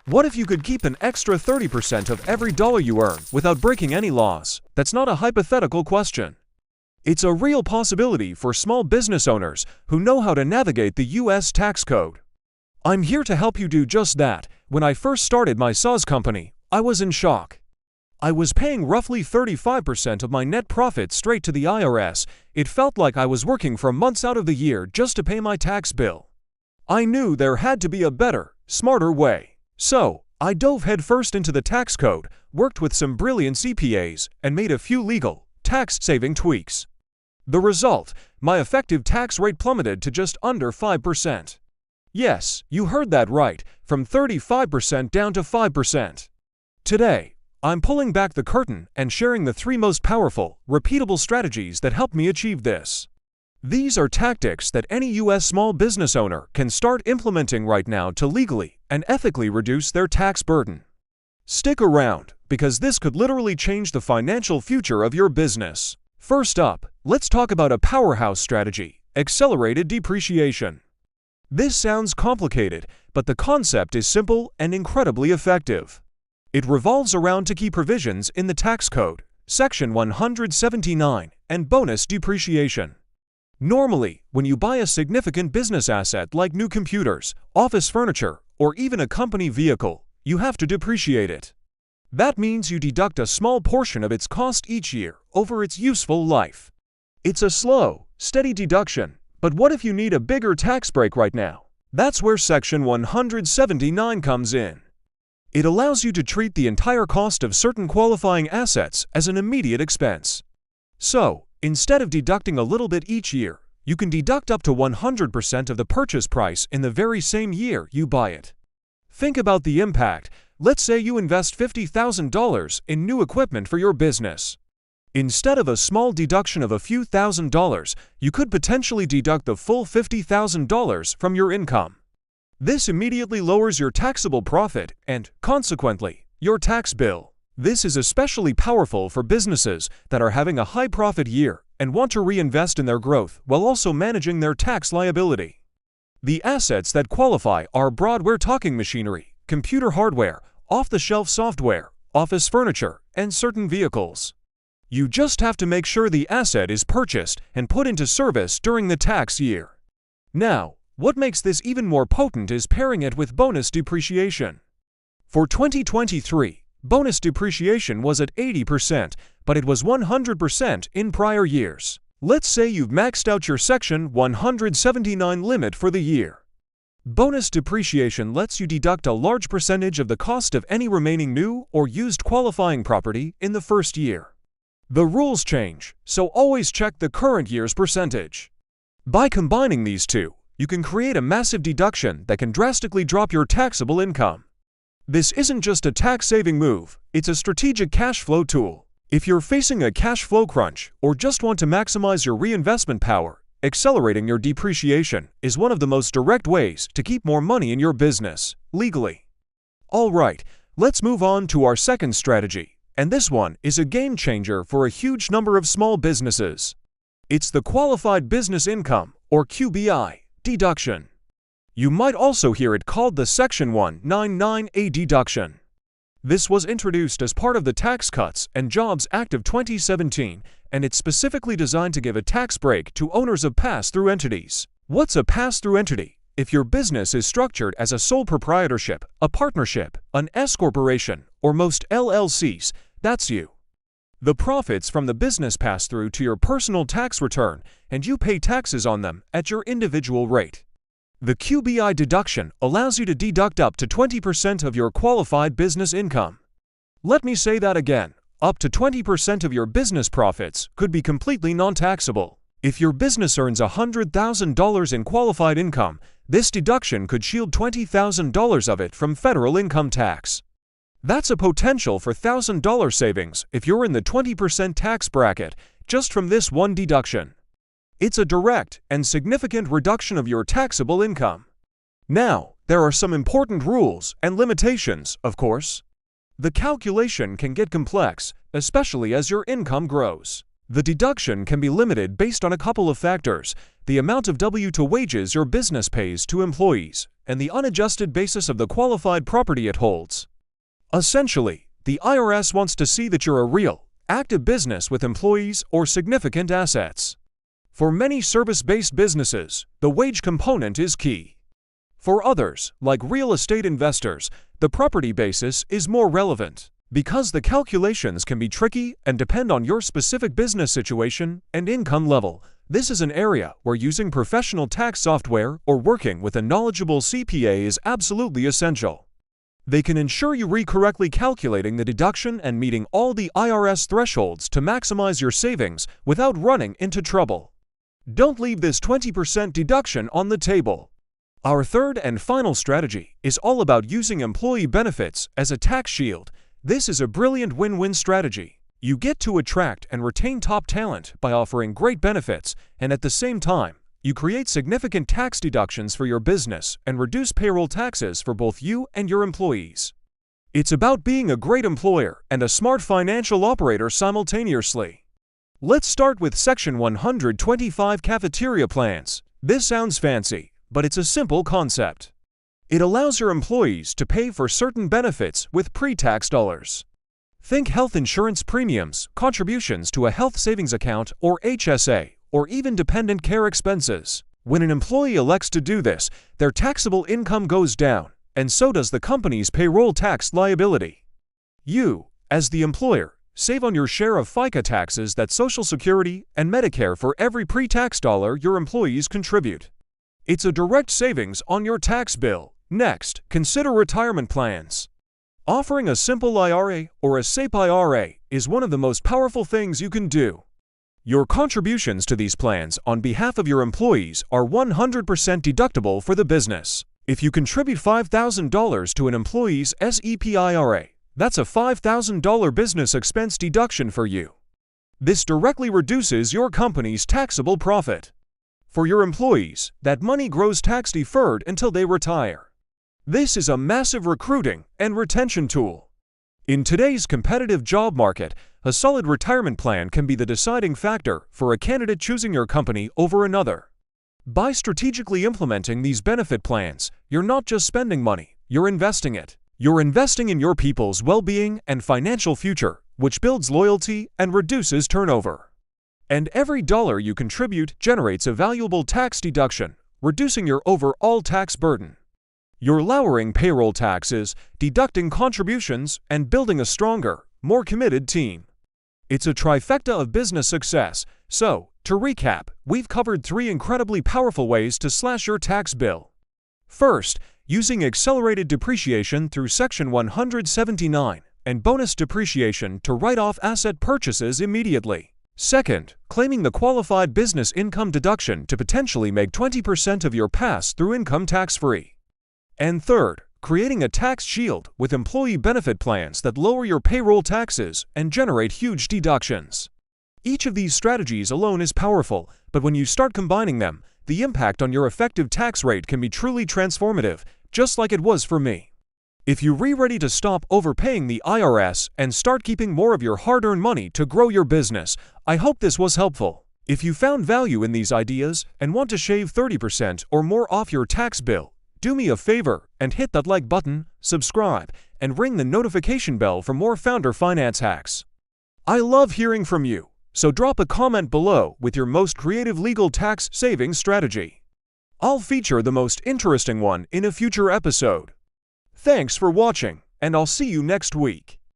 What if you could keep an extra 30% of every dollar you earn without breaking any laws? That's not a hypothetical question. It's a real possibility for small business owners who know how to navigate the US tax code. I'm here to help you do just that. When I first started my SaaS company, I was in shock. I was paying roughly 35% of my net profit straight to the IRS. It felt like I was working for months out of the year just to pay my tax bill. I knew there had to be a better, smarter way. So, I dove headfirst into the tax code, worked with some brilliant CPAs, and made a few legal, tax-saving tweaks. The result, my effective tax rate plummeted to just under 5%. Yes, you heard that right, from 35% down to 5%. Today, I'm pulling back the curtain and sharing the 3 most powerful, repeatable strategies that help me achieve this. These are tactics that any US small business owner can start implementing right now to legally and ethically reduce their tax burden. Stick around, because this could literally change the financial future of your business. First up, let's talk about a powerhouse strategy: accelerated depreciation. This sounds complicated, but the concept is simple and incredibly effective. It revolves around two key provisions in the tax code, Section 179, and bonus depreciation. Normally, when you buy a significant business asset like new computers, office furniture, or even a company vehicle, you have to depreciate it. That means you deduct a small portion of its cost each year over its useful life. It's a slow, steady deduction, but what if you need a bigger tax break right now? That's where Section 179 comes in. It allows you to treat the entire cost of certain qualifying assets as an immediate expense. So, instead of deducting a little bit each year, you can deduct up to 100% of the purchase price in the very same year you buy it. Think about the impact. Let's say you invest $50,000 in new equipment for your business. Instead of a small deduction of a few $1,000s, you could potentially deduct the full $50,000 from your income. This immediately lowers your taxable profit and, consequently, your tax bill. This is especially powerful for businesses that are having a high profit year and want to reinvest in their growth while also managing their tax liability. The assets that qualify are we're talking machinery, computer hardware, off-the-shelf software, office furniture, and certain vehicles. You just have to make sure the asset is purchased and put into service during the tax year. Now, what makes this even more potent is pairing it with bonus depreciation. For 2023, bonus depreciation was at 80%, but it was 100% in prior years. Let's say you've maxed out your Section 179 limit for the year. Bonus depreciation lets you deduct a large percentage of the cost of any remaining new or used qualifying property in the first year. The rules change, so always check the current year's percentage. By combining these two, you can create a massive deduction that can drastically drop your taxable income. This isn't just a tax-saving move, it's a strategic cash flow tool. If you're facing a cash flow crunch or just want to maximize your reinvestment power, accelerating your depreciation is one of the most direct ways to keep more money in your business, legally. All right, let's move on to our second strategy, and this one is a game changer for a huge number of small businesses. It's the Qualified Business Income, or QBI, deduction. You might also hear it called the Section 199A deduction. This was introduced as part of the Tax Cuts and Jobs Act of 2017, and it's specifically designed to give a tax break to owners of pass-through entities. What's a pass-through entity? If your business is structured as a sole proprietorship, a partnership, an S corporation, or most LLCs, that's you. The profits from the business pass through to your personal tax return, and you pay taxes on them at your individual rate. The QBI deduction allows you to deduct up to 20% of your qualified business income. Let me say that again. Up to 20% of your business profits could be completely non-taxable. If your business earns $100,000 in qualified income, this deduction could shield $20,000 of it from federal income tax. That's a potential for $1,000 savings if you're in the 20% tax bracket just from this one deduction. It's a direct and significant reduction of your taxable income. Now, there are some important rules and limitations, of course. The calculation can get complex, especially as your income grows. The deduction can be limited based on a couple of factors: the amount of W-2 wages your business pays to employees, and the unadjusted basis of the qualified property it holds. Essentially, the IRS wants to see that you're a real, active business with employees or significant assets. For many service-based businesses, the wage component is key. For others, like real estate investors, the property basis is more relevant. Because the calculations can be tricky and depend on your specific business situation and income level, this is an area where using professional tax software or working with a knowledgeable CPA is absolutely essential. They can ensure you read correctly calculating the deduction and meeting all the IRS thresholds to maximize your savings without running into trouble. Don't leave this 20% deduction on the table. Our third and final strategy is all about using employee benefits as a tax shield. This is a brilliant win-win strategy. You get to attract and retain top talent by offering great benefits, and at the same time, you create significant tax deductions for your business and reduce payroll taxes for both you and your employees. It's about being a great employer and a smart financial operator simultaneously. Let's start with Section 125 cafeteria plans. This sounds fancy, but it's a simple concept. It allows your employees to pay for certain benefits with pre-tax dollars. Think health insurance premiums, contributions to a health savings account or HSA, or even dependent care expenses. When an employee elects to do this, their taxable income goes down, and so does the company's payroll tax liability. You, as the employer, save on your share of FICA taxes that Social Security and Medicare for every pre-tax dollar your employees contribute. It's a direct savings on your tax bill. Next, consider retirement plans. Offering a simple IRA or a SEP IRA is one of the most powerful things you can do. Your contributions to these plans on behalf of your employees are 100% deductible for the business. If you contribute $5,000 to an employee's SEP IRA, that's a $5,000 business expense deduction for you. This directly reduces your company's taxable profit. For your employees, that money grows tax-deferred until they retire. This is a massive recruiting and retention tool. In today's competitive job market, a solid retirement plan can be the deciding factor for a candidate choosing your company over another. By strategically implementing these benefit plans, you're not just spending money, you're investing it. You're investing in your people's well-being and financial future, which builds loyalty and reduces turnover. And every dollar you contribute generates a valuable tax deduction, reducing your overall tax burden. You're lowering payroll taxes, deducting contributions, and building a stronger, more committed team. It's a trifecta of business success. So, to recap, we've covered 3 incredibly powerful ways to slash your tax bill. First, using accelerated depreciation through Section 179 and bonus depreciation to write off asset purchases immediately. Second, claiming the qualified business income deduction to potentially make 20% of your pass-through income tax-free. And third, creating a tax shield with employee benefit plans that lower your payroll taxes and generate huge deductions. Each of these strategies alone is powerful, but when you start combining them, the impact on your effective tax rate can be truly transformative, just like it was for me. If you're ready to stop overpaying the IRS and start keeping more of your hard-earned money to grow your business, I hope this was helpful. If you found value in these ideas and want to shave 30% or more off your tax bill, do me a favor and hit that like button, subscribe, and ring the notification bell for more founder finance hacks. I love hearing from you, so drop a comment below with your most creative legal tax savings strategy. I'll feature the most interesting one in a future episode. Thanks for watching, and I'll see you next week.